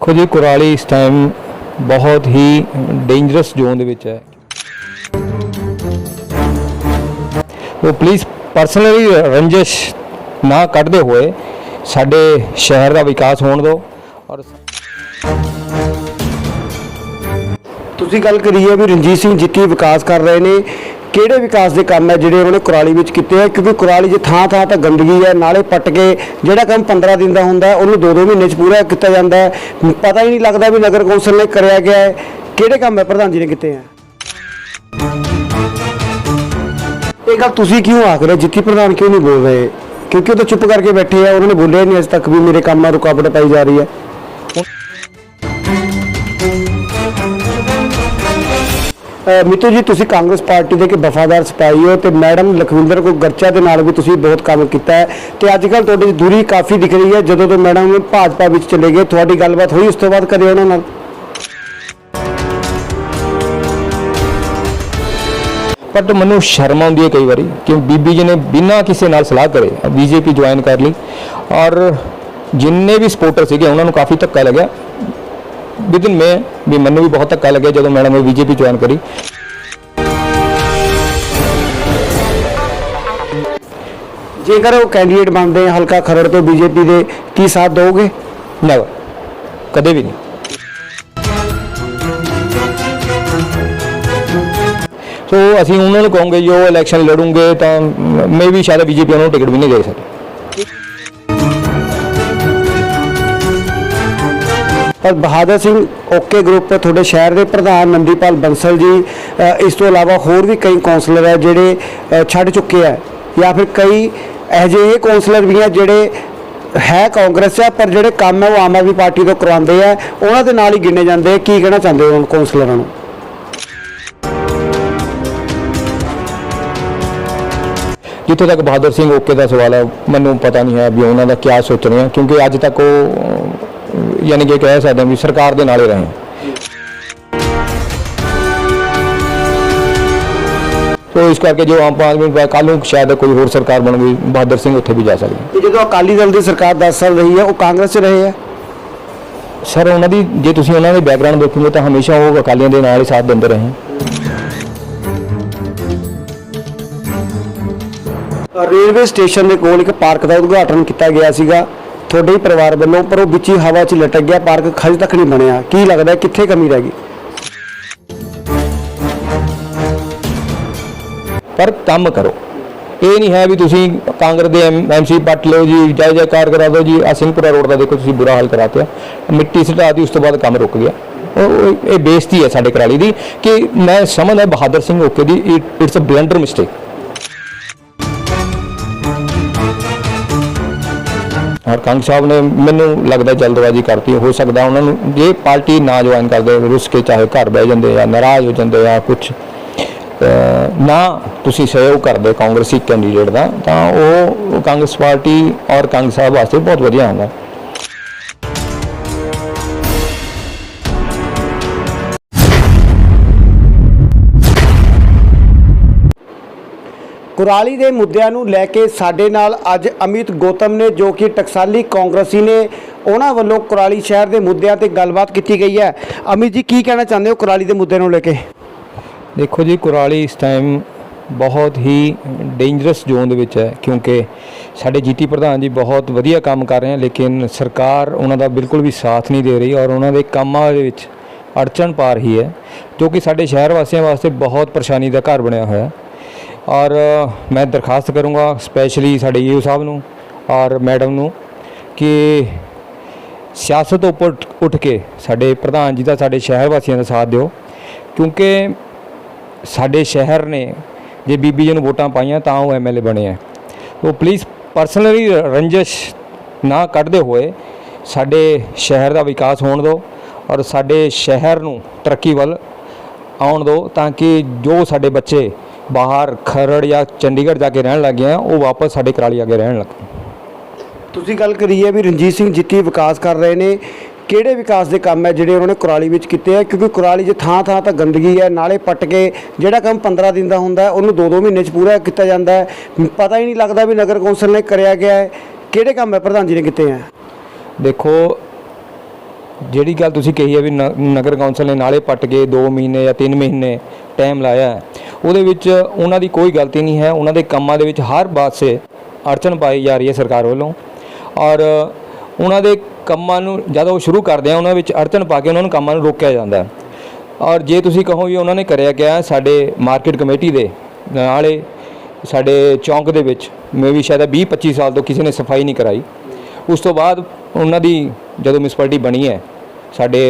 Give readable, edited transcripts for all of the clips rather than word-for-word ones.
देखो जी कुराली इस टाइम बहुत ही डेंजरस जोन दे विच है। तो प्लीज़ पर्सनली रंजिश ना कढ़ते हुए साडे शहर का विकास होने दो। और तुसी गल करी है भी रणजीत सिंह जित्ती विकास कर रहे ने, किहड़े विकास के काम है जिहड़े उन्होंने कुराली विच कीते है? क्योंकि कुराली 'च थां थां तां गंदगी है, नाले पट के जिहड़ा काम 15 दिन का हुंदा उन्होंने 2-2 महीने च पूरा किया जाता है। पता ही नहीं लगता भी नगर कौंसल ने कराया गया है। किहड़े काम है प्रधान जी ने कीते हैं? ये गल तुसी क्यों आख रहे, जित्ती प्रधान क्यों नहीं बोल रहे? क्योंकि वो तो चुप करके बैठे हैं, उन्होंने बोलिया नहीं अज तक भी मेरे काम में रुकावट पाई जा रही है। मितू जी तुसी कांग्रेस पार्टी के वफादार सिपाही हो, तो मैडम लखविंदर को गर्चा के नाल भी तुसी बहुत काम किया है, तो अजकल तुहाडी दूरी काफ़ी दिख रही है। जदों तो मैडम भाजपा में चले गए, थोड़ी गलबात हुई उस तो बाद कदे उन्हां नाल? पर तो मैनू शर्म आती है कई बार कि बीबी जी ने बिना किसी नाल सलाह करे बीजेपी ज्वाइन कर ली, और जिन्ने भी सपोर्टर से उन्होंने काफ़ी धक्का लग्या विदिन में भी, मैनू भी बहुत धक्का लगे जो मैडम ने बीजेपी ज्वाइन करी। जेकर वो कैंडीडेट बनते हैं हल्का खरड़ तो बीजेपी के, की साथ दोगे? नेवर, कदे भी नहीं। तो असी उन्होंने कहोगे जो इलैक्शन लड़ूंगे तो मे भी शायद बीजेपी उन्होंने टिकट भी नहीं दे सकती। पर बहादुर सिंह ओके ग्रुप थोड़े शहर के प्रधान नंदीपाल बंसल जी, इस तो इलावा होर भी कई कौंसलर है जोड़े छड़ चुके हैं, या फिर कई अजिहे कौंसलर भी हैं जोड़े है कांग्रेस है पर जोड़े काम है वो आम आदमी पार्टी तो करवाते हैं, उन्होंने नाल ही गिने जाते हैं। की कहना चाहते हो कौंसलरों को? जितों तक बहादुर सिंह ओके का सवाल है, मैनू पता नहीं है भी उन्होंने क्या सोच रहे हैं, क्योंकि अज तक वो यानी कि कह सकते हैं भी सरकार के नाले रहे। तो इस करके जो आम आदमी कल शायद कोई होर सरकार बन गई, बहादुर सिंह उत्थे भी जा सकते। जो अकाली दल की सरकार 10 साल रही है वो कांग्रेस से रहे हैं सर, उन्होंने जो तुम उन्होंने बैकग्राउंड देखोगे तो हमेशा वो अकालियों के नाल ही साथ देते रहे। रेलवे स्टेशन के कोल एक पार्क का उद्घाटन किया गया सीगा थोड़े ही परिवार वालों, पर वो बिच ही हवा च लटक गया, पार्क खज तक नहीं बनया। की लगता है कित्थे कमी रह गई? पर काम करो, ये नहीं है भी तुसी कांग्रेस के MC पट लो जी, जय जयकार करा दो जी। सिंहपुरा रोड का देखो तुसी बुरा हाल कराते, मिट्टी सटा दी, उस तो बाद काम रुक गया। ये बेइज्जती है साडे कराली दी कि मैं समझदा बहादुर सिंह ओके दी इट्स अ ब्लंडर मिस्टेक। और कांग्रेस साहब ने मैनू लगता जल्दबाजी करती, हो सकता उन्होंने जे पार्टी ना ज्वाइन करते रुस के चाहे घर बह जाते या नाराज हो जाते या कुछ ना तुसी सहयोग करते कांग्रेसी कैंडीडेट का, तो वो कांग्रेस पार्टी और कांग्रेस साहब वास्ते बहुत वधिया होगा। कुराली के मुद्दों को लैके साडे नाल अज अमित गौतम ने, जो कि टकसाली कांग्रेसी ने, उन्होंने वालों कुराली शहर के मुद्दों पर गलबात की गई है। अमित जी की कहना चाहते हो कुराली के मुद्दे को लेके? देखो जी कुराली इस टाइम बहुत ही डेंजरस जोन दे विच है, क्योंकि साडे GT प्रधान जी बहुत वधिया काम कर रहे हैं, लेकिन सरकार उन्होंने बिल्कुल भी साथ नहीं दे रही और उन्होंने कामां दे विच अड़चन पा रही है, जो कि साडे शहर वासियों वास्ते बहुत परेशानी का घर बनया हुआ है। और मैं दरखास्त करूँगा स्पैशली साडे EO साहब नूं और मैडम नूं कि सियासत उपर उठ के साडे प्रधान जी का साडे शहर वासियों का साथ दिओ, क्योंकि साडे शहर ने जे बीबी जी नूं वोटां पाईयां तां वो MLA बने हैं। तो प्लीज़ पर्सनली रंजिश ना कढ़ते हुए साडे शहर का विकास होने दो और साडे शहर नूं तरक्की वल आउण दो, ताकि जो साडे बच्चे बाहर खरड़ या चंडीगढ़ जाके रहन लग गए हैं वो वापस साडे कराली आके रहन लग। तुसी गल करी है भी रणजीत सिंह जित्ती विकास कर रहे ने, किहड़े विकास के काम है जिहड़े उन्होंने कुराली विच कीते हैं? क्योंकि कुराली 'च थां थां तां गंदगी है, नाले पट के जिहड़ा काम 15 दिन का हुंदा है उन्होंने 2-2 महीने च पूरा किया जाता है। पता ही नहीं लगता भी नगर कौंसल ने कराया गया है। किहड़े काम है प्रधान जी ने कीते हैं? देखो ਜਿਹੜੀ ਗੱਲ ਤੁਸੀਂ ਕਹੀ ਹੈ ਵੀ ਨਗਰ ਕੌਂਸਲ ਨੇ ਨਾਲੇ ਪੱਟ ਕੇ 2 ਮਹੀਨੇ ਜਾਂ 3 ਮਹੀਨੇ ਟਾਈਮ ਲਾਇਆ ਹੈ, ਉਹਦੇ ਵਿੱਚ ਉਹਨਾਂ ਦੀ ਕੋਈ ਗਲਤੀ ਨਹੀਂ ਹੈ। ਉਹਨਾਂ ਦੇ ਕੰਮਾਂ ਦੇ ਵਿੱਚ ਹਰ ਪਾਸੇ ਅੜਚਨ ਪਾਈ ਜਾ ਰਹੀ ਹੈ ਸਰਕਾਰ ਵੱਲੋਂ, ਔਰ ਉਹਨਾਂ ਦੇ ਕੰਮਾਂ ਨੂੰ ਜਦੋਂ ਉਹ ਸ਼ੁਰੂ ਕਰਦੇ ਆ ਉਹਨਾਂ ਵਿੱਚ ਅੜਚਨ ਪਾ ਕੇ ਉਹਨਾਂ ਨੂੰ ਕੰਮਾਂ ਨੂੰ ਰੋਕਿਆ ਜਾਂਦਾ। ਔਰ ਜੇ ਤੁਸੀਂ ਕਹੋ ਵੀ ਉਹਨਾਂ ਨੇ ਕਰਿਆ ਕਿਆ, ਸਾਡੇ ਮਾਰਕੀਟ ਕਮੇਟੀ ਦੇ ਨਾਲੇ ਸਾਡੇ ਚੌਂਕ ਦੇ ਵਿੱਚ ਮੈਂ ਵੀ ਸ਼ਾਇਦ 20-25 ਸਾਲ ਤੋਂ ਕਿਸੇ ਨੇ ਸਫਾਈ ਨਹੀਂ ਕਰਾਈ। ਉਸ ਤੋਂ ਬਾਅਦ ਉਹਨਾਂ ਦੀ ਜਦੋਂ ਮਿਊਨਿਸਪੈਲਿਟੀ ਬਣੀ ਹੈ, ਸਾਡੇ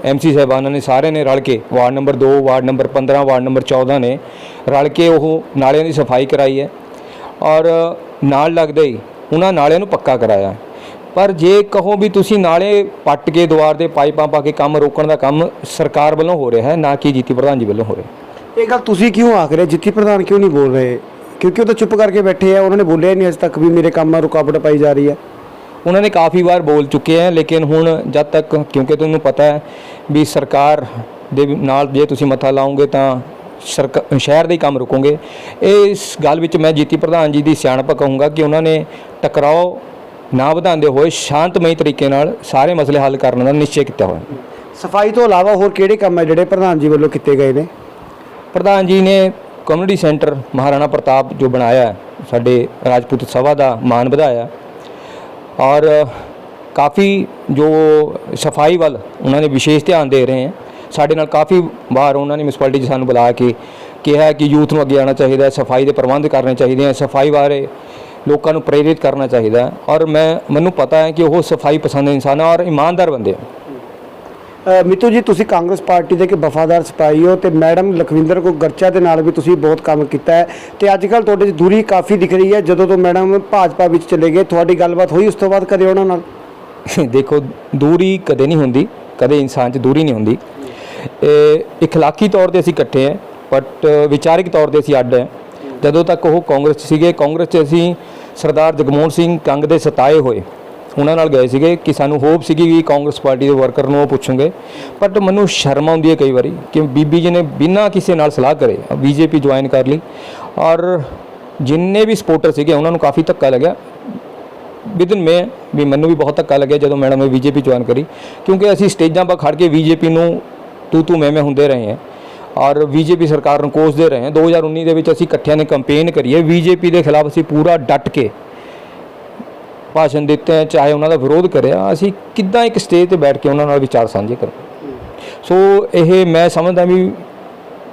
MC ਸਾਹਿਬਾਨਾਂ ਨੇ ਸਾਰਿਆਂ ਨੇ ਰਲ ਕੇ ward number 2, ward number 15, ward number 14 ਨੇ ਰਲ ਕੇ ਉਹ ਨਾਲਿਆਂ ਦੀ ਸਫਾਈ ਕਰਾਈ ਹੈ, ਔਰ ਨਾਲ ਲੱਗਦੇ ਹੀ ਉਹਨਾਂ ਨਾਲਿਆਂ ਨੂੰ ਪੱਕਾ ਕਰਾਇਆ। ਪਰ ਜੇ ਕਹੋ ਵੀ ਤੁਸੀਂ ਨਾਲੇ ਪੱਟ ਕੇ ਦੁਆਰ ਦੇ ਪਾਈਪਾਂ ਪਾ ਕੇ ਕੰਮ ਰੋਕਣ ਦਾ ਕੰਮ ਸਰਕਾਰ ਵੱਲੋਂ ਹੋ ਰਿਹਾ ਹੈ, ਨਾ ਕਿ ਜੀਤੀ ਪ੍ਰਧਾਨ ਜੀ ਵੱਲੋਂ ਹੋ ਰਿਹਾ। ਇਹ ਗੱਲ ਤੁਸੀਂ ਕਿਉਂ ਆਖ ਰਹੇ, ਜਿੱਤੀ ਪ੍ਰਧਾਨ ਕਿਉਂ ਨਹੀਂ ਬੋਲ ਰਹੇ? ਕਿਉਂਕਿ ਉਹ ਤਾਂ ਚੁੱਪ ਕਰਕੇ ਬੈਠੇ ਆ, ਉਹਨਾਂ ਨੇ ਬੋਲਿਆ ਨਹੀਂ ਅਜੇ ਤੱਕ ਵੀ ਮੇਰੇ ਕੰਮਾਂ ਰੁਕਾਵਟ ਪਾਈ ਜਾ ਰਹੀ ਹੈ। ਉਹਨਾਂ ਨੇ ਕਾਫੀ ਵਾਰ ਬੋਲ ਚੁੱਕੇ ਹੈ, ਲੇਕਿਨ ਹੁਣ ਜਦ ਤੱਕ, ਕਿਉਂਕਿ ਤੁਹਾਨੂੰ ਪਤਾ ਹੈ ਵੀ ਸਰਕਾਰ ਦੇ ਨਾਲ ਜੇ ਤੁਸੀਂ ਮੱਥਾ ਲਾਓਗੇ ਤਾਂ ਸ਼ਹਿਰ ਦੇ ਹੀ ਕੰਮ ਰੁਕੋਗੇ। ਇਸ ਗੱਲ ਵਿੱਚ ਮੈਂ ਜੀਤੀ ਪ੍ਰਧਾਨ ਜੀ ਦੀ ਸਿਆਣਪ ਕਹੂੰਗਾ ਕਿ ਉਹਨਾਂ ਨੇ ਟਕਰਾਓ ਨਾ ਵਧਾਉਂਦੇ ਹੋਏ ਸ਼ਾਂਤਮਈ ਤਰੀਕੇ ਨਾਲ ਸਾਰੇ ਮਸਲੇ ਹੱਲ ਕਰਨ ਦਾ ਨਿਸ਼ਚੈ ਕੀਤਾ ਹੋਇਆ। ਸਫਾਈ ਤੋਂ ਇਲਾਵਾ ਹੋਰ ਕਿਹੜੇ ਕੰਮ ਹੈ ਜਿਹੜੇ ਪ੍ਰਧਾਨ ਜੀ ਵੱਲੋਂ ਕੀਤੇ ਗਏ ਨੇ? ਪ੍ਰਧਾਨ ਜੀ ਨੇ ਕਮਿਊਨਿਟੀ ਸੈਂਟਰ ਮਹਾਰਾਣਾ ਪ੍ਰਤਾਪ ਜੋ ਬਣਾਇਆ, ਸਾਡੇ ਰਾਜਪੂਤ ਸਭਾ ਦਾ ਮਾਣ ਵਧਾਇਆ, ਔਰ ਕਾਫੀ ਜੋ ਸਫਾਈ ਵੱਲ ਉਹਨਾਂ ਨੇ ਵਿਸ਼ੇਸ਼ ਧਿਆਨ ਦੇ ਰਹੇ ਹੈ। ਸਾਡੇ ਨਾਲ ਕਾਫੀ ਵਾਰ ਉਹਨਾਂ ਨੇ ਮਿਊਨਿਸਪੈਲਿਟੀ 'ਚ ਸਾਨੂੰ ਬੁਲਾ ਕੇ ਕਿਹਾ ਕਿ ਯੂਥ ਨੂੰ ਅੱਗੇ ਆਉਣਾ ਚਾਹੀਦਾ, ਸਫਾਈ ਦੇ ਪ੍ਰਬੰਧ ਕਰਨੇ ਚਾਹੀਦੇ ਹੈ, ਸਫਾਈ ਬਾਰੇ ਲੋਕਾਂ ਨੂੰ ਪ੍ਰੇਰਿਤ ਕਰਨਾ ਚਾਹੀਦਾ ਹੈ। ਔਰ ਮੈਨੂੰ ਪਤਾ ਹੈ ਕਿ ਉਹ ਸਫਾਈ ਪਸੰਦ ਇਨਸਾਨ ਔਰ ਇਮਾਨਦਾਰ ਬੰਦੇ ਹੈ। ਮਿੱਤੂ ਜੀ, ਤੁਸੀਂ ਕਾਂਗਰਸ ਪਾਰਟੀ ਦੇ ਇੱਕ ਵਫਾਦਾਰ ਸਿਪਾਹੀ ਹੋ ਤੇ ਮੈਡਮ ਲਖਵਿੰਦਰ ਕੌਰ ਗਰਚਾ ਦੇ ਨਾਲ ਵੀ ਤੁਸੀਂ ਬਹੁਤ ਕੰਮ ਕੀਤਾ ਹੈ ਤੇ ਅੱਜ ਕੱਲ੍ਹ ਤੁਹਾਡੇ 'ਚ ਦੂਰੀ ਕਾਫੀ ਦਿਖ ਰਹੀ ਹੈ। ਜਦੋਂ ਤੋਂ ਮੈਡਮ ਭਾਜਪਾ ਵਿੱਚ ਚਲੇ ਗਏ, ਤੁਹਾਡੀ ਗੱਲਬਾਤ ਹੋਈ ਉਸ ਤੋਂ ਬਾਅਦ ਕਦੇ ਉਹਨਾਂ ਨਾਲ? ਦੇਖੋ, ਦੂਰੀ ਕਦੇ ਨਹੀਂ ਹੁੰਦੀ, ਕਦੇ ਇਨਸਾਨ 'ਚ ਦੂਰੀ ਨਹੀਂ ਹੁੰਦੀ। ਇਖਲਾਕੀ ਤੌਰ 'ਤੇ ਅਸੀਂ ਇਕੱਠੇ ਹਾਂ, ਬਟ ਵਿਚਾਰਿਕ ਤੌਰ 'ਤੇ ਅਸੀਂ ਅੱਡ ਹੈ। ਜਦੋਂ ਤੱਕ ਉਹ ਕਾਂਗਰਸ 'ਚ ਸੀਗੇ, ਕਾਂਗਰਸ 'ਚ ਅਸੀਂ ਸਰਦਾਰ ਜਗਮੋਹਨ ਸਿੰਘ ਕੰਗ ਦੇ ਸਤਾਏ ਹੋਏ ਉਹਨਾਂ ਨਾਲ ਗਏ ਸੀਗੇ ਕਿ ਸਾਨੂੰ ਹੋਪ ਸੀਗੀ ਕਿ ਕਾਂਗਰਸ ਪਾਰਟੀ ਦੇ ਵਰਕਰ ਨੂੰ ਉਹ ਪੁੱਛੂਗੇ। ਬਟ ਮੈਨੂੰ ਸ਼ਰਮ ਆਉਂਦੀ ਹੈ ਕਈ ਵਾਰੀ ਕਿ ਬੀਬੀ ਜੀ ਨੇ ਬਿਨਾਂ ਕਿਸੇ ਨਾਲ ਸਲਾਹ ਕਰੇ BJP ਜੁਆਇਨ ਕਰ ਲਈ, ਔਰ ਜਿੰਨੇ ਵੀ ਸਪੋਰਟਰ ਸੀਗੇ ਉਹਨਾਂ ਨੂੰ ਕਾਫੀ ਧੱਕਾ ਲੱਗਿਆ। ਵਿਦਨ ਮੈਂ ਵੀ ਮੈਨੂੰ ਵੀ ਬਹੁਤ ਧੱਕਾ ਲੱਗਿਆ ਜਦੋਂ ਮੈਡਮ ਨੇ BJP ਜੁਆਇਨ ਕਰੀ, ਕਿਉਂਕਿ ਅਸੀਂ ਸਟੇਜਾਂ 'ਤੇ ਖੜ੍ਹ ਕੇ BJP ਨੂੰ ਤੂੰ ਮੈਂ ਹੁੰਦੇ ਰਹੇ ਹਾਂ ਔਰ BJP ਸਰਕਾਰ ਨੂੰ ਕੋਸਦੇ ਰਹੇ ਹਾਂ। 2019 ਦੇ ਵਿੱਚ ਅਸੀਂ ਇਕੱਠਿਆਂ ਨੇ ਕੰਪੇਨ ਕਰੀ ਹੈ, BJP ਦੇ ਖਿਲਾਫ ਅਸੀਂ ਪੂਰਾ ਡਟ ਕੇ ਭਾਸ਼ਣ ਦਿੱਤੇ ਹੈ, ਚਾਹੇ ਉਹਨਾਂ ਦਾ ਵਿਰੋਧ ਕਰਿਆ। ਅਸੀਂ ਕਿੱਦਾਂ ਇੱਕ ਸਟੇਜ 'ਤੇ ਬੈਠ ਕੇ ਉਹਨਾਂ ਨਾਲ ਵਿਚਾਰ ਸਾਂਝੇ ਕਰਾਂ? ਸੋ ਇਹ ਮੈਂ ਸਮਝਦਾ ਵੀ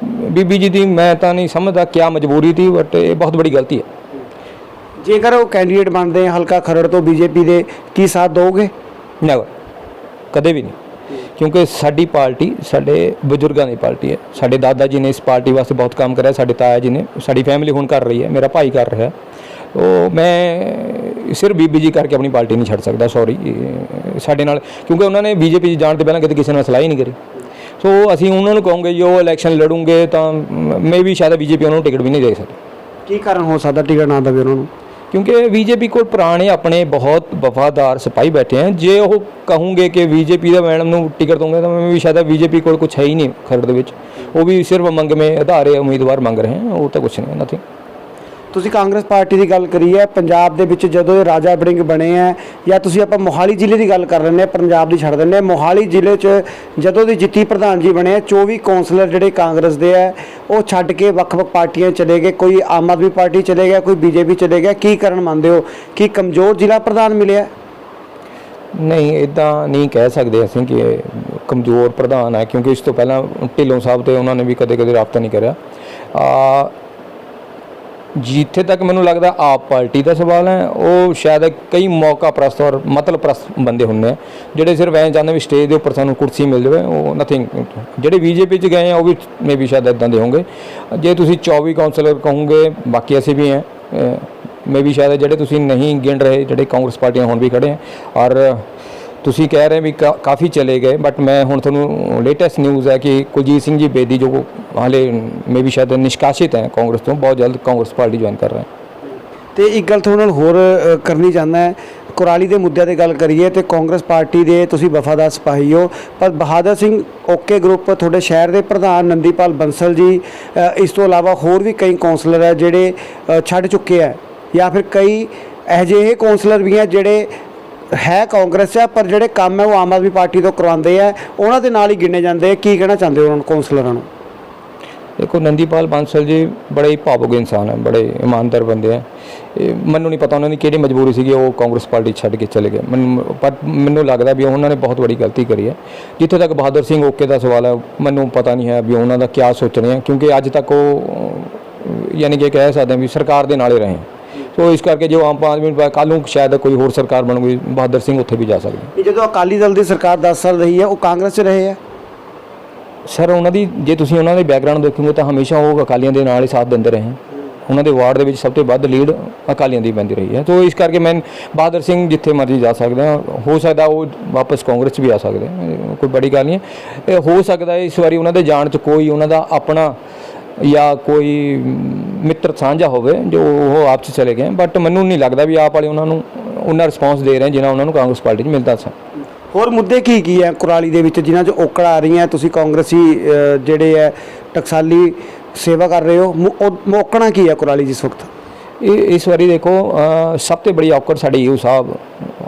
ਬੀਬੀ ਜੀ ਦੀ, ਮੈਂ ਤਾਂ ਨਹੀਂ ਸਮਝਦਾ ਕਿਆ ਮਜਬੂਰੀ ਸੀ, ਬਟ ਇਹ ਬਹੁਤ ਬੜੀ ਗਲਤੀ ਹੈ। ਜੇਕਰ ਉਹ ਕੈਂਡੀਡੇਟ ਬਣਦੇ ਹਲਕਾ ਖਰੜ ਤੋਂ BJP ਦੇ, ਕੀ ਸਾਥ ਦਿਓਗੇ? ਨੈਵਰ, ਕਦੇ ਵੀ ਨਹੀਂ, ਕਿਉਂਕਿ ਸਾਡੀ ਪਾਰਟੀ ਸਾਡੇ ਬਜ਼ੁਰਗਾਂ ਦੀ ਪਾਰਟੀ ਹੈ। ਸਾਡੇ ਦਾਦਾ ਜੀ ਨੇ ਇਸ ਪਾਰਟੀ ਵਾਸਤੇ ਬਹੁਤ ਕੰਮ ਕਰਿਆ, ਸਾਡੇ ਤਾਇਆ ਜੀ ਨੇ, ਸਾਡੀ ਫੈਮਿਲੀ ਹੁਣ ਕਰ ਰਹੀ ਹੈ, ਮੇਰਾ ਭਾਈ ਕਰ ਰਿਹਾ। ਉਹ ਮੈਂ ਸਿਰਫ ਬੀਬੀ ਜੀ ਕਰਕੇ ਆਪਣੀ ਪਾਰਟੀ ਨਹੀਂ ਛੱਡ ਸਕਦਾ, ਸੌਰੀ ਸਾਡੇ ਨਾਲ, ਕਿਉਂਕਿ ਉਹਨਾਂ ਨੇ BJP 'ਚ ਜਾਣ ਤੋਂ ਪਹਿਲਾਂ ਕਿਤੇ ਕਿਸੇ ਨਾਲ ਸਲਾਹ ਹੀ ਨਹੀਂ ਕਰੀ। ਸੋ ਅਸੀਂ ਉਹਨਾਂ ਨੂੰ ਕਹੋਗੇ ਜੋ ਇਲੈਕਸ਼ਨ ਲੜੂਗੇ ਤਾਂ ਮੈਂ ਵੀ ਸ਼ਾਇਦ BJP ਉਹਨਾਂ ਨੂੰ ਟਿਕਟ ਵੀ ਨਹੀਂ ਦੇ ਸਕਦੀ। ਕੀ ਕਾਰਨ ਹੋ ਸਕਦਾ ਟਿਕਟ ਨਾ ਦੇਵੇ ਉਹਨਾਂ ਨੂੰ? ਕਿਉਂਕਿ BJP ਕੋਲ ਪੁਰਾਣੇ ਆਪਣੇ ਬਹੁਤ ਵਫਾਦਾਰ ਸਿਪਾਹੀ ਬੈਠੇ ਹਨ। ਜੇ ਉਹ ਕਹੂੰਗੇ ਕਿ BJP ਦਾ ਮੈਡਮ ਨੂੰ ਟਿਕਟ ਦੂੰਗੇ ਤਾਂ ਮੈਂ ਵੀ ਸ਼ਾਇਦ BJP ਕੋਲ ਕੁਛ ਹੈ ਹੀ ਨਹੀਂ ਖਰੜ ਦੇ ਵਿੱਚ, ਉਹ ਵੀ ਸਿਰਫ ਮੰਗਵੇਂ ਆਧਾਰੇ ਉਮੀਦਵਾਰ ਮੰਗ ਰਹੇ ਹਨ, ਉਹ ਤਾਂ ਕੁਛ ਨਹੀਂ, ਨਥਿੰਗ। ਤੁਸੀਂ ਕਾਂਗਰਸ ਪਾਰਟੀ ਦੀ ਗੱਲ ਕਰੀ ਹੈ, ਪੰਜਾਬ ਦੇ ਵਿੱਚ ਜਦੋਂ ਇਹ ਰਾਜਾ ਵੜਿੰਗ ਬਣੇ ਹੈ, ਜਾਂ ਤੁਸੀਂ ਆਪਾਂ ਮੋਹਾਲੀ ਜ਼ਿਲ੍ਹੇ ਦੀ ਗੱਲ ਕਰ ਲੈਂਦੇ ਹਾਂ, ਪੰਜਾਬ ਦੀ ਛੱਡ ਦਿੰਦੇ ਹਾਂ। ਮੋਹਾਲੀ ਜ਼ਿਲ੍ਹੇ 'ਚ ਜਦੋਂ ਦੀ ਜੀਤੀ ਪ੍ਰਧਾਨ ਜੀ ਬਣੇ, 24 ਕੌਂਸਲਰ ਜਿਹੜੇ ਕਾਂਗਰਸ ਦੇ ਹੈ ਉਹ ਛੱਡ ਕੇ ਵੱਖ-ਵੱਖ ਪਾਰਟੀਆਂ ਚਲੇ ਗਏ। ਕੋਈ ਆਮ ਆਦਮੀ ਪਾਰਟੀ ਚਲੇ ਗਿਆ, ਕੋਈ BJP ਚਲੇ ਗਿਆ। ਕੀ ਕਾਰਨ ਮੰਨਦੇ ਹੋ? ਕਿ ਕਮਜ਼ੋਰ ਜ਼ਿਲ੍ਹਾ ਪ੍ਰਧਾਨ ਮਿਲਿਆ? ਨਹੀਂ, ਇੱਦਾਂ ਨਹੀਂ ਕਹਿ ਸਕਦੇ ਅਸੀਂ ਕਿ ਕਮਜ਼ੋਰ ਪ੍ਰਧਾਨ ਹੈ, ਕਿਉਂਕਿ ਇਸ ਤੋਂ ਪਹਿਲਾਂ ਢਿੱਲੋਂ ਸਾਹਿਬ ਤੇ ਉਹਨਾਂ ਨੇ ਵੀ ਕਦੇ ਰਾਬਤਾ ਨਹੀਂ ਕਰਿਆ। ਜਿੱਥੇ ਤੱਕ ਮੈਨੂੰ ਲੱਗਦਾ ਆਪ ਪਾਰਟੀ ਦਾ ਸਵਾਲ ਹੈ, ਉਹ ਸ਼ਾਇਦ ਕਈ ਮੌਕਾ ਪ੍ਰਸਤ ਔਰ ਮਤਲਬ ਪ੍ਰਸਤ ਬੰਦੇ ਹੁੰਦੇ ਆ ਜਿਹੜੇ ਸਿਰਫ ਐਂ ਚਾਹੁੰਦੇ ਵੀ ਸਟੇਜ ਦੇ ਉੱਪਰ ਸਾਨੂੰ ਕੁਰਸੀ ਮਿਲ ਜਾਵੇ, ਉਹ ਨਥਿੰਗ। ਜਿਹੜੇ BJP 'ਚ ਗਏ ਆ ਉਹ ਵੀ ਮੇ ਵੀ ਸ਼ਾਇਦ ਇੱਦਾਂ ਦੇ ਹੋਣਗੇ। ਜੇ ਤੁਸੀਂ 24 ਕਾਉਂਸਲਰ ਕਹੋਗੇ, ਬਾਕੀ ਅਸੀਂ ਵੀ ਹੈ ਮੇ ਵੀ ਸ਼ਾਇਦ ਜਿਹੜੇ ਤੁਸੀਂ ਨਹੀਂ ਗਿਣ ਰਹੇ, ਜਿਹੜੇ ਕਾਂਗਰਸ ਪਾਰਟੀਆਂ ਹੁਣ ਵੀ ਖੜੇ ਆ, ਔਰ ਤੁਸੀਂ ਕਹਿ ਰਹੇ ਵੀ ਕਾਫੀ ਚਲੇ ਗਏ। ਬਟ ਮੈਂ ਹੁਣ ਤੁਹਾਨੂੰ ਲੇਟੈਸਟ ਨਿਊਜ਼ ਹੈ ਕਿ ਕੁਲਜੀਤ ਸਿੰਘ ਜੀ ਬੇਦੀ ਜੋ ਹਾਲੇ ਮੇ ਵੀ ਸ਼ਾਇਦ ਨਿਸ਼ਕਾਸਿਤ ਹੈ ਕਾਂਗਰਸ ਤੋਂ, ਬਹੁਤ ਜਲਦ ਕਾਂਗਰਸ ਪਾਰਟੀ ਜੁਆਇਨ ਕਰ ਰਹੇ ਤੇ ਇੱਕ ਗੱਲ ਤੁਹਾਨੂੰ ਹੋਰ ਕਰਨੀ ਚਾਹੁੰਦਾ ਹੈ, ਕੁਰਾਲੀ ਦੇ ਮੁੱਦਿਆਂ 'ਤੇ ਗੱਲ ਕਰੀਏ ਤੇ ਕਾਂਗਰਸ ਪਾਰਟੀ ਦੇ ਤੁਸੀਂ ਵਫਾਦਾਰ ਸਿਪਾਹੀ ਹੋ, ਪਰ ਬਹਾਦਰ ਸਿੰਘ ਓਕੇ ਗਰੁੱਪ ਤੁਹਾਡੇ ਸ਼ਹਿਰ ਦੇ ਪ੍ਰਧਾਨ ਨੰਦੀਪਾਲ ਬੰਸਲ ਜੀ, ਇਸ ਤੋਂ ਇਲਾਵਾ ਹੋਰ ਵੀ ਕਈ ਕੌਂਸਲਰ ਹੈ ਜਿਹੜੇ ਛੱਡ ਚੁੱਕੇ ਹੈ, ਜਾਂ ਫਿਰ ਕਈ ਇਹੋ ਜਿਹੇ ਕੌਂਸਲਰ ਵੀ ਹੈ ਜਿਹੜੇ ਹੈ ਕਾਂਗਰਸ ਆ, ਪਰ ਜਿਹੜੇ ਕੰਮ ਹੈ ਉਹ ਆਮ ਆਦਮੀ ਪਾਰਟੀ ਤੋਂ ਕਰਵਾਉਂਦੇ ਆ, ਉਹਨਾਂ ਦੇ ਨਾਲ ਹੀ ਗਿਣੇ ਜਾਂਦੇ ਆ। ਕੀ ਕਹਿਣਾ ਚਾਹੁੰਦੇ ਹੋ ਉਹਨਾਂ ਨੂੰ, ਕੌਂਸਲਰਾਂ ਨੂੰ? देखो नंदीपाल बांसल जी बड़े ही भावुक इंसान है, बड़े ईमानदार बंदे हैं। ਮੈਨੂੰ नहीं पता उन्होंने किहड़ी मजबूरी सी वो कांग्रेस पार्टी छड्ड के चले गए, पर मैनू लगता भी उन्होंने बहुत बड़ी गलती करी है। जिथे तक बहादुर सिंह ओके का सवाल है, मैनू पता नहीं है भी उन्होंने क्या सोचने हैं, क्योंकि अज तक वो यानी कि कह सकते हैं भी सरकार के नाले रहे। तो इस करके जो आम आदमी कल नूं शायद कोई होर सरकार बनूगी, बहादुर सिंह उत्थे भी जा सकते। जो अकाली दल की सरकार 10 साल रही है, वो कांग्रेस से रहे हैं सर। उन्होंने जे तुसीं उन्होंने बैकग्राउंड देखोगे तो हमेशा वो अकालियों के नाल ही साथ देंदे रहे हैं। उन्होंने वार्ड के सब तो वध लीड अकालियों की पैंदी रही है। तो इस करके मैं बहादुर सिंह जिथे मर्जी जा सकते हैं, हो सकता वो वापस कांग्रेस भी आ सकते हैं, कोई बड़ी गल नहीं है। हो सकता है इस बारी उन्होंने जान च कोई उन्होंने अपना या कोई मित्र साझा होवे जो वो आप चले गए, बट मैनू नहीं लगता भी आप वाले उन्होंने उन्ना रिस्पॉन्स दे रहे हैं जिन्ना उन्होंने कांग्रेस पार्टी मिलता सा। ਹੋਰ ਮੁੱਦੇ ਕੀ ਹੈ ਕੁਰਾਲੀ ਦੇ ਵਿੱਚ ਜਿਨ੍ਹਾਂ 'ਚ ਔਕੜਾਂ ਆ ਰਹੀਆਂ? ਤੁਸੀਂ ਕਾਂਗਰਸੀ ਜਿਹੜੇ ਹੈ ਟਕਸਾਲੀ ਸੇਵਾ ਕਰ ਰਹੇ ਹੋ, ਔਕੜਾਂ ਕੀ ਹੈ ਕੁਰਾਲੀ ਜਿਸ ਵਕਤ? इस बारी देखो सब तो बड़ी औकड़ साढ़े ईओ साहब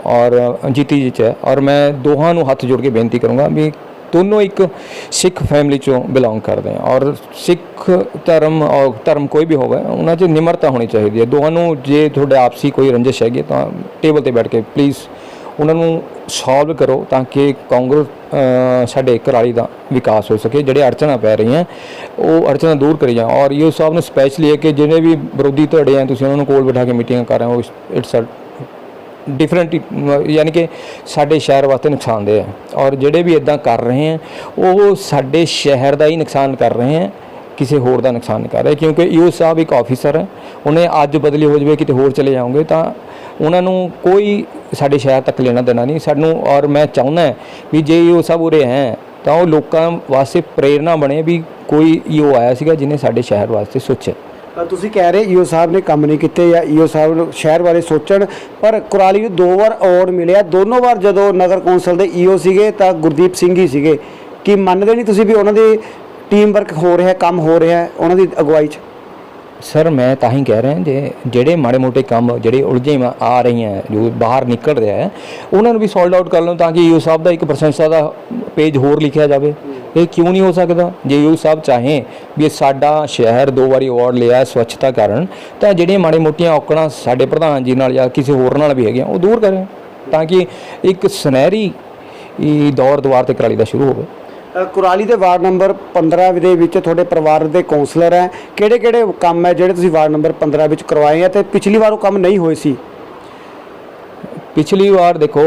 और जीती जी है, और मैं दोहां नूं हथ जोड़ के बेनती करूँगा भी दोनों एक सिख फैमिली चों बिलोंग करते हैं, और सिख धर्म और धर्म कोई भी होवे उन्हां 'च निमरता होनी चाहिए है। दोहां नूं जे तुहाडे आपसी कोई रंजिश हैगी तो टेबल ते बैठ के प्लीज़ उन्होंने सॉल्व करो ताकि कांग्रेस साढ़े कराली का विकास हो सके। ਜਿਹੜੇ अड़चना पै रही हैं वो अड़चना दूर करी जाए, और ईओ साहब ने स्पैशली है कि जिन्हें भी विरोधी धड़े हैं तुसीं उन्होंने कोल बिठा के मीटिंग कर रहे हो, इट्स डिफरेंट, यानी कि साढ़े शहर वास्ते नुकसानदेह है। और ਜਿਹੜੇ भी इदां कर रहे हैं वो साढ़े शहर का ही नुकसान कर रहे हैं, किसी होर का नुकसान नहीं कर रहे। क्योंकि ईओ साहब एक ऑफिसर है, उन्हें अज बदली हो जाए किते होर चले जाओगे तो उन्होंने कोई साढ़े शहर तक लेना देना नहीं सानू। और मैं चाहुंदा भी जे ईओ साहब उरे हैं तो वो लोगों वास्ते प्रेरणा बने भी कोई ईओ आया सीगा जिन्हें साढ़े शहर वास्ते सोचे। ਤੁਸੀਂ ਕਹਿ ਰਹੇ ਈਓ ਸਾਹਿਬ ਨੇ ਕੰਮ ਨਹੀਂ ਕੀਤੇ ਜਾਂ ਈਓ ਸਾਹਿਬ ਨੂੰ ਸ਼ਹਿਰ ਬਾਰੇ ਸੋਚਣ, ਪਰ ਕੁਰਾਲੀ ਨੂੰ 2 ਵਾਰ ਅਵਾਰਡ ਮਿਲਿਆ। ਦੋਨੋਂ ਵਾਰ ਜਦੋਂ ਨਗਰ ਕੌਂਸਲ ਦੇ ਈਓ ਸੀਗੇ ਤਾਂ ਗੁਰਦੀਪ ਸਿੰਘ ਹੀ ਸੀਗੇ। ਕੀ ਮੰਨਦੇ ਨਹੀਂ ਤੁਸੀਂ ਵੀ ਉਹਨਾਂ ਦੀ ਟੀਮ ਵਰਕ ਹੋ ਰਿਹਾ, ਕੰਮ ਹੋ ਰਿਹਾ ਉਹਨਾਂ ਦੀ ਅਗਵਾਈ 'ਚ? सर मैं तां ही कह रहा जे ਜਿਹੜੇ माड़े मोटे काम ਜਿਹੜੇ उलझे आ रही हैं जो बाहर निकल रहा है उन्होंने भी सॉल्व आउट कर लो, ताकि ईओ साहब का एक प्रशंसा का पेज होर लिखा जाए। ये क्यों नहीं हो सकता? जे ईओ साहब चाहें भी साडा शहर 2 बारी अवार्ड लिया स्वच्छता कारण, तो ਜਿਹੜੀਆਂ माड़ी मोटियां औकड़ां साडे प्रधान जी नाल या किसी होर नाल भी हैगियां वो दूर करें, ताकि एक सुनहरी दौर दुआर ते कराली दा शुरू होवे। ਕੁਰਾਲੀ ਦੇ ਵਾਰਡ ਨੰਬਰ 15 ਦੇ ਵਿੱਚ ਤੁਹਾਡੇ ਪਰਿਵਾਰ ਦੇ ਕੌਂਸਲਰ ਹੈ, ਕਿਹੜੇ ਕੰਮ ਹੈ ਜਿਹੜੇ ਤੁਸੀਂ ਵਾਰਡ ਨੰਬਰ 15 ਵਿੱਚ ਕਰਵਾਏ ਆ ਤੇ ਪਿਛਲੀ ਵਾਰ ਉਹ ਕੰਮ ਨਹੀਂ ਹੋਏ ਸੀ? पिछली बार देखो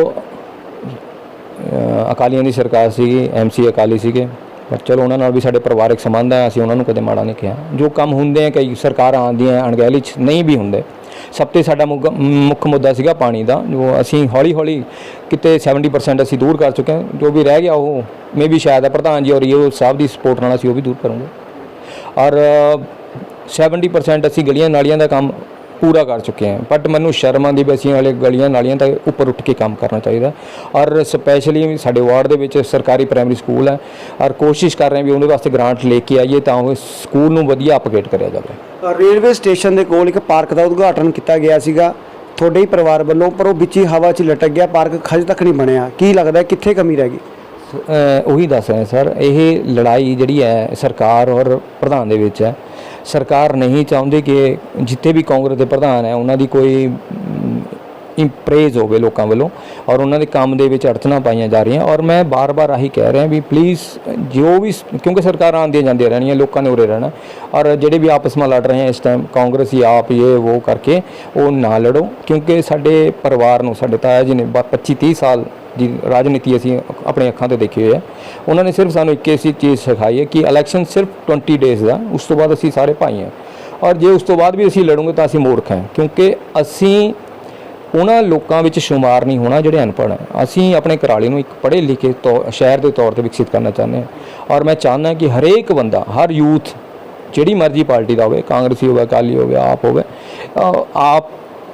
अकालियों की सरकार सी, MC अकाली सीगे, पर चलो उन्होंने भी साढ़े परिवारक संबंध है, असीं उन्होंने कदे माड़ा नहीं कहा। जो काम होंदे हैं कई सरकार आंदियां अणगहली च नहीं भी होंदे। सब तो साडा मुख्य मुद्दा सीगा पानी का, जो असीं हौली हौली किते 70% असीं दूर कर चुके हैं। जो भी रह गया वो मे भी शायद प्रधान जी और ईओ साहब की सपोर्ट नाल असीं वो भी दूर करूँगे। और 70% असीं गलियां नालियां का काम पूरा कर चुके हैं, बट मैनू शर्म आती भी असीं वाले गलियां नालियां तक उपर उठ के काम करना चाहिए। और स्पैशली साडे वार्ड दे विच सरकारी प्राइमरी स्कूल है, और कोशिश कर रहे हैं भी उन्हें वास्ते ग्रांट लेके आइए तां स्कूल नूं वधिया अपग्रेड करिया जाए। रेलवे स्टेशन के कोल एक पार्क का उद्घाटन किया गया सीगा ਤੁਹਾਡੇ ही परिवार वालों, पर वो बिच ही हवा 'ਚ लटक गया, पार्क अजे तक नहीं बनया। की लगता है कित्थे कमी रह गई? ਉਹੀ ਦੱਸ ਰਹੇ ਸਰ, ਇਹ ਲੜਾਈ ਜਿਹੜੀ ਹੈ ਸਰਕਾਰ ਔਰ ਪ੍ਰਧਾਨ ਦੇ ਵਿੱਚ ਹੈ। ਸਰਕਾਰ ਨਹੀਂ ਚਾਹੁੰਦੀ ਕਿ ਜਿੱਥੇ ਵੀ ਕਾਂਗਰਸ ਦੇ ਪ੍ਰਧਾਨ ਹੈ ਉਹਨਾਂ ਦੀ ਕੋਈ ਇੰਪ੍ਰੇਜ਼ ਹੋਵੇ ਲੋਕਾਂ ਵੱਲੋਂ, ਔਰ ਉਹਨਾਂ ਦੇ ਕੰਮ ਦੇ ਵਿੱਚ ਅੜਚਨਾਂ ਪਾਈਆਂ ਜਾ ਰਹੀਆਂ। ਔਰ ਮੈਂ ਬਾਰ-ਬਾਰ ਆਹੀ ਕਹਿ ਰਿਹਾ ਵੀ ਪਲੀਜ਼ ਜੋ ਵੀ, ਕਿਉਂਕਿ ਸਰਕਾਰਾਂ ਆਉਂਦੀਆਂ ਜਾਂਦੀਆਂ ਰਹਿਣੀਆਂ, ਲੋਕਾਂ ਨੇ ਉਰੇ ਰਹਿਣਾ। ਔਰ ਜਿਹੜੇ ਵੀ ਆਪਸ ਵਿੱਚ ਲੜ ਰਹੇ हैं इस टाइम कांग्रेस ही आप ये वो करके वो ना लड़ो, क्योंकि साढ़े परिवार ਨੂੰ ਸਾਡੇ ਤਾਇਆ ਜੀ ਨੇ 25-30 ਸਾਲ ਦੀ ਰਾਜਨੀਤੀ ਅਸੀਂ ਆਪਣੇ ਅੱਖਾਂ ਤੋਂ ਦੇਖੀ ਹੋਈ ਹੈ। ਉਹਨਾਂ ਨੇ ਸਿਰਫ ਸਾਨੂੰ ਇੱਕ ਹੀ ਚੀਜ਼ ਸਿਖਾਈ ਹੈ ਕਿ ਇਲੈਕਸ਼ਨ ਸਿਰਫ 20 ਡੇਜ਼ ਦਾ, ਉਸ ਤੋਂ ਬਾਅਦ ਅਸੀਂ ਸਾਰੇ ਭਾਈ ਹਾਂ। ਔਰ ਜੇ ਉਸ ਤੋਂ ਬਾਅਦ ਵੀ ਅਸੀਂ ਲੜੂਗੇ ਤਾਂ ਅਸੀਂ ਮੂਰਖ ਹਾਂ, ਕਿਉਂਕਿ ਅਸੀਂ ਉਹਨਾਂ ਲੋਕਾਂ ਵਿੱਚ ਸ਼ੁਮਾਰ ਨਹੀਂ ਹੋਣਾ ਜਿਹੜੇ ਅਨਪੜ੍ਹ ਹੈ। ਅਸੀਂ ਆਪਣੇ ਘਰਾਲੇ ਨੂੰ ਇੱਕ ਪੜ੍ਹੇ ਲਿਖੇ ਸ਼ਹਿਰ ਦੇ ਤੌਰ ਤੇ ਵਿਕਸਿਤ ਕਰਨਾ ਚਾਹੁੰਦੇ ਹਾਂ। ਔਰ ਮੈਂ ਚਾਹੁੰਦਾ ਕਿ ਹਰੇਕ ਬੰਦਾ, ਹਰ ਯੂਥ ਜਿਹੜੀ ਮਰਜ਼ੀ ਪਾਰਟੀ ਦਾ ਹੋਵੇ, ਕਾਂਗਰਸੀ ਹੋਵੇ, ਅਕਾਲੀ ਹੋਵੇ, ਆਪ ਹੋਵੇ, ਆਪ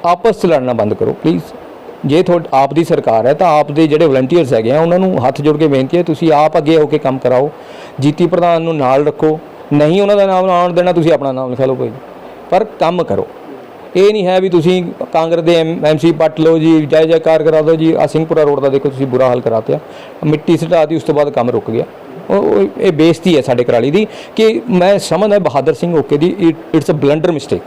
ਆਪਸ 'ਚ ਲੜਨਾ ਬੰਦ ਕਰੋ ਪਲੀਜ਼। ਜੇ ਤੁਹਾਡੀ ਆਪ ਦੀ ਸਰਕਾਰ ਹੈ ਤਾਂ ਆਪ ਦੇ ਜਿਹੜੇ ਵਲੰਟੀਅਰਸ ਹੈਗੇ ਆ ਉਹਨਾਂ ਨੂੰ ਹੱਥ ਜੋੜ ਕੇ ਬੇਨਤੀ ਹੈ ਤੁਸੀਂ ਆਪ ਅੱਗੇ ਹੋ ਕੇ ਕੰਮ ਕਰਾਓ। ਜੀਤੀ ਪ੍ਰਧਾਨ ਨੂੰ ਨਾਲ ਰੱਖੋ, ਨਹੀਂ ਉਹਨਾਂ ਦਾ ਨਾਮ ਆਉਣ ਦੇਣਾ, ਤੁਸੀਂ ਆਪਣਾ ਨਾਮ ਲਿਖਾ ਲਓ ਕੋਈ, ਪਰ ਕੰਮ ਕਰੋ। ਇਹ ਨਹੀਂ ਹੈ ਵੀ ਤੁਸੀਂ ਕਾਂਗਰਸ ਦੇ ਐਮਸੀ ਪੱਟ ਲਓ ਜੀ, ਜੈ ਜੈਕਾਰ ਕਰਾ ਦਿਓ ਜੀ। ਆ ਸਿੰਘਪੁਰਾ ਰੋਡ ਦਾ ਦੇਖੋ ਤੁਸੀਂ ਬੁਰਾ ਹਾਲ ਕਰਾਤਿਆ, ਮਿੱਟੀ ਸਟਾਤੀ, ਉਸ ਤੋਂ ਬਾਅਦ ਕੰਮ ਰੁਕ ਗਿਆ। ਇਹ ਬੇਇੱਜ਼ਤੀ ਹੈ ਸਾਡੇ ਕੁਰਾਲੀ ਦੀ ਕਿ ਮੈਂ ਸਮਝਦਾ Bahadur Singh okay the it's a blunder mistake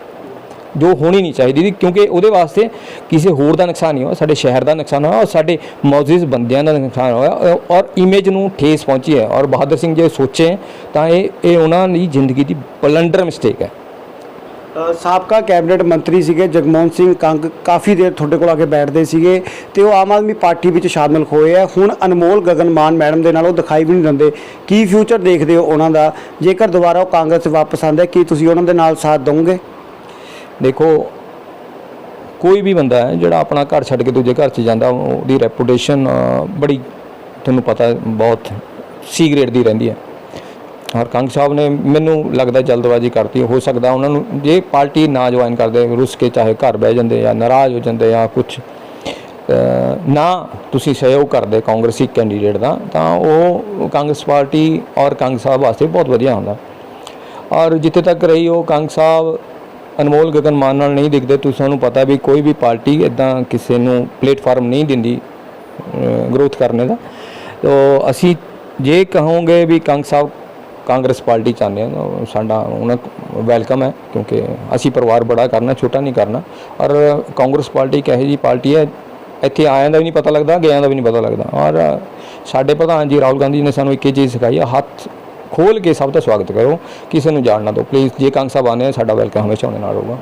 ਜੋ ਹੋਣੀ ਨਹੀਂ ਚਾਹੀਦੀ ਸੀ, ਕਿਉਂਕਿ ਉਹਦੇ ਵਾਸਤੇ ਕਿਸੇ ਹੋਰ ਦਾ ਨੁਕਸਾਨ ਨਹੀਂ ਹੋਇਆ, ਸਾਡੇ ਸ਼ਹਿਰ ਦਾ ਨੁਕਸਾਨ ਹੋਇਆ ਔਰ ਸਾਡੇ ਮੌਜੂਦ ਬੰਦਿਆਂ ਦਾ ਨੁਕਸਾਨ ਹੋਇਆ ਔਰ ਇਮੇਜ ਨੂੰ ਠੇਸ ਪਹੁੰਚੀ ਹੈ। ਔਰ ਬਹਾਦਰ ਸਿੰਘ ਜੇ ਸੋਚੇ ਤਾਂ ਇਹ ਉਹਨਾਂ ਦੀ ਜ਼ਿੰਦਗੀ ਦੀ ਬਲੰਡਰ ਮਿਸਟੇਕ ਹੈ। ਸਾਬਕਾ ਕੈਬਨਿਟ ਮੰਤਰੀ ਸੀਗੇ ਜਗਮੋਹਨ ਸਿੰਘ ਕੰਗ, ਕਾਫੀ ਦੇਰ ਤੁਹਾਡੇ ਕੋਲ ਆ ਕੇ ਬੈਠਦੇ ਸੀਗੇ ਤੇ ਉਹ ਆਮ ਆਦਮੀ ਪਾਰਟੀ ਵਿੱਚ ਸ਼ਾਮਿਲ ਹੋਏ ਆ। ਹੁਣ ਅਨਮੋਲ ਗਗਨ ਮਾਨ ਮੈਡਮ ਦੇ ਨਾਲ ਉਹ ਦਿਖਾਈ ਵੀ ਨਹੀਂ ਦਿੰਦੇ। ਕੀ ਫਿਊਚਰ ਦੇਖਦੇ ਹੋ ਉਹਨਾਂ ਦਾ? ਜੇਕਰ ਦੁਬਾਰਾ ਉਹ ਕਾਂਗਰਸ 'ਚ ਵਾਪਸ ਆਉਂਦੇ, ਕੀ ਤੁਸੀਂ ਉਹਨਾਂ ਦੇ ਨਾਲ ਸਾਥ ਦਿਓਗੇ? ਦੇਖੋ, ਕੋਈ ਵੀ ਬੰਦਾ ਹੈ ਜਿਹੜਾ ਆਪਣਾ ਘਰ ਛੱਡ ਕੇ ਦੂਜੇ ਘਰ 'ਚ ਜਾਂਦਾ, ਉਹਦੀ ਰੈਪੂਟੇਸ਼ਨ ਬੜੀ, ਤੁਹਾਨੂੰ ਪਤਾ, ਬਹੁਤ ਸੀ ਗ੍ਰੇਡ ਦੀ ਰਹਿੰਦੀ ਹੈ। ਔਰ ਕੰਗ ਸਾਹਿਬ ਨੇ ਮੈਨੂੰ ਲੱਗਦਾ ਜਲਦਬਾਜ਼ੀ ਕਰਤੀ। ਹੋ ਸਕਦਾ ਉਹਨਾਂ ਨੂੰ ਜੇ ਪਾਰਟੀ ਨਾ ਜੁਆਇਨ ਕਰਦੇ, ਰੁੱਸ ਕੇ ਚਾਹੇ ਘਰ ਬਹਿ ਜਾਂਦੇ ਜਾਂ ਨਾਰਾਜ਼ ਹੋ ਜਾਂਦੇ ਜਾਂ ਕੁਛ ਨਾ ਤੁਸੀਂ ਸਹਿਯੋਗ ਕਰਦੇ ਕਾਂਗਰਸੀ ਕੈਂਡੀਡੇਟ ਦਾ, ਤਾਂ ਉਹ ਕਾਂਗਰਸ ਪਾਰਟੀ ਔਰ ਕੰਗ ਸਾਹਿਬ ਵਾਸਤੇ ਬਹੁਤ ਵਧੀਆ ਹੁੰਦਾ। ਔਰ ਜਿੱਥੇ ਤੱਕ ਰਹੀ ਉਹ ਕੰਗ ਸਾਹਿਬ ਅਨਮੋਲ ਗਗਨ ਮਾਨ ਨਾਲ ਨਹੀਂ ਦਿਖਦੇ। ਤੁਹਾਨੂੰ ਪਤਾ ਵੀ ਕੋਈ ਵੀ ਪਾਰਟੀ ਇੱਦਾਂ ਕਿਸੇ ਨੂੰ ਪਲੇਟਫਾਰਮ ਨਹੀਂ ਦਿੰਦੀ ਗਰੋਥ ਕਰਨੇ ਦਾ। ਤਾਂ ਅਸੀਂ ਜੇ ਕਹੋਗੇ ਵੀ ਕੰਗ ਸਾਹਿਬ ਕਾਂਗਰਸ ਪਾਰਟੀ ਚਾਹੁੰਦੇ ਹਾਂ, ਸਾਡਾ ਉਹਨਾਂ ਵੈਲਕਮ ਹੈ, ਕਿਉਂਕਿ ਅਸੀਂ ਪਰਿਵਾਰ ਬੜਾ ਕਰਨਾ, ਛੋਟਾ ਨਹੀਂ ਕਰਨਾ। ਔਰ ਕਾਂਗਰਸ ਪਾਰਟੀ ਇੱਕ ਇਹੋ ਜਿਹੀ ਪਾਰਟੀ ਹੈ, ਇੱਥੇ ਆਇਆਂ ਦਾ ਵੀ ਨਹੀਂ ਪਤਾ ਲੱਗਦਾ, ਗਿਆਂ ਦਾ ਵੀ ਨਹੀਂ ਪਤਾ ਲੱਗਦਾ। ਔਰ ਸਾਡੇ ਪ੍ਰਧਾਨ ਜੀ ਰਾਹੁਲ ਗਾਂਧੀ ਨੇ ਸਾਨੂੰ ਇੱਕ ਹੀ ਚੀਜ਼ ਸਿਖਾਈ ਹੈ, ਹੱਥ ਖੋਲ੍ਹ ਕੇ ਸਭ ਦਾ ਸਵਾਗਤ ਕਰੋ, ਕਿਸੇ ਨੂੰ ਜਾਣ ਨਾ ਦਿਓ ਪਲੀਜ਼। ਜੇ ਕੰਗ ਸਾਹਿਬ ਆਉਂਦੇ, ਸਾਡਾ ਵੈਲਕਮ ਹਮੇਸ਼ਾ ਉਹਦੇ ਨਾਲ ਹੋਊਗਾ।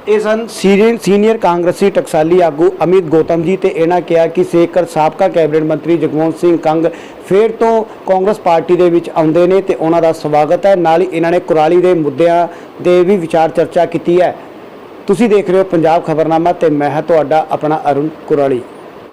ਇਹ ਸਨ ਸੀਨੀਅਰ ਕਾਂਗਰਸੀ ਟਕਸਾਲੀ ਆਗੂ ਅਮਿਤ ਗੌਤਮ ਜੀ ਤੇ ਇਹਨਾਂ ਕਿਹਾ ਕਿ ਜੇਕਰ ਸਾਬਕਾ ਕੈਬਨਿਟ ਮੰਤਰੀ ਜਗਮੋਹਨ ਸਿੰਘ ਕੰਗ ਫਿਰ ਤੋਂ ਕਾਂਗਰਸ ਪਾਰਟੀ ਦੇ ਵਿੱਚ ਆਉਂਦੇ ਨੇ ਤੇ ਉਹਨਾਂ ਦਾ ਸਵਾਗਤ ਹੈ। ਨਾਲ ਹੀ ਇਹਨਾਂ ਨੇ ਕੁਰਾਲੀ ਦੇ ਮੁੱਦਿਆਂ ਦੇ ਵੀ ਵਿਚਾਰ ਚਰਚਾ ਕੀਤੀ ਹੈ। ਤੁਸੀਂ ਦੇਖ ਰਹੇ ਹੋ ਪੰਜਾਬ ਖਬਰਨਾਮਾ ਤੇ ਮੈਂ ਹਾਂ ਤੁਹਾਡਾ ਆਪਣਾ ਅਰੁਣ ਕੁਰਾਲੀ।